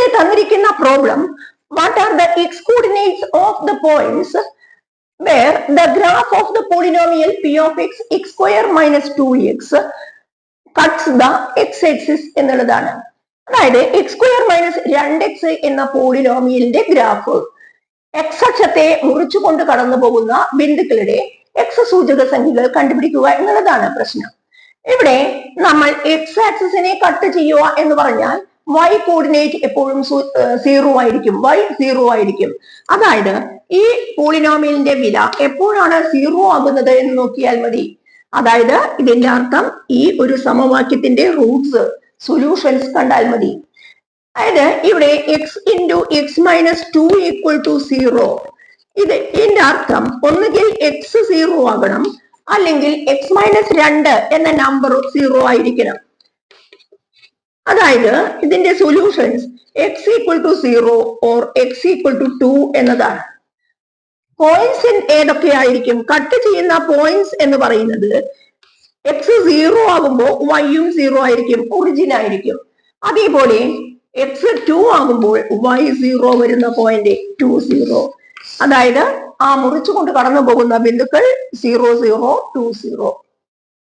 ഇവിടെ തന്നിരിക്കുന്ന problem what are the x coordinates of the points where the graph of the polynomial p of x x square minus 2x cuts the x-axis എന്നുള്ളതാണ്. അതായത് X square minus 2x എന്ന പോളിനോമിയലിന്റെ graph X അക്ഷത്തെ മുറിച്ചുകൊണ്ട് കടന്നു പോകുന്ന ബിന്ദുക്കളുടെ X സൂചക സംഖ്യകൾ കണ്ടുപിടിക്കുക എന്നുള്ളതാണ് പ്രശ്നം. ഇവിടെ നമ്മൾ എക്സ് ആക്സിസിനെ കട്ട് ചെയ്യുക എന്ന് പറഞ്ഞാൽ y കോർഡിനേറ്റ് എപ്പോഴും 0 ആയിരിക്കും, y 0 ആയിരിക്കും. അതായത് ഈ പോളിനോമിയലിന്റെ വില എപ്പോഴാണ് 0 ആകുന്നത് എന്ന് നോക്കിയാൽ മതി. അതായത് ഇതിന്റെ അർത്ഥം ഈ ഒരു സമവാക്യത്തിന്റെ റൂട്ട്സ് സൊല്യൂഷൻസ് കണ്ടാൽ മതി. അതായത് ഇവിടെ x into x minus 2 equal to 0. ഇതിന്റെ അർത്ഥം ഒന്നുകിൽ എക്സ് 0 ആകണം, അല്ലെങ്കിൽ എക്സ് മൈനസ് 2 എന്ന നമ്പർ 0 ആയിരിക്കണം. അതായത് ഇതിന്റെ solutions x equal to 0 or x equal to 2 എന്നതാണ്. പോയിന്റ്സ് ഏതൊക്കെയായിരിക്കും? കട്ട് ചെയ്യുന്ന പോയിന്റ്സ് എന്ന് പറയുന്നത് എക്സ് 0 ആകുമ്പോൾ വൈയും 0 ആയിരിക്കും, ഒറിജിൻ ആയിരിക്കും. അതേപോലെ എക്സ് 2 ആകുമ്പോൾ വൈ 0 വരുന്ന പോയിന്റ് 2 0. അതായത് ആ മുറിച്ചുകൊണ്ട് കടന്നു പോകുന്ന ബിന്ദുക്കൾ 0 0 2 0.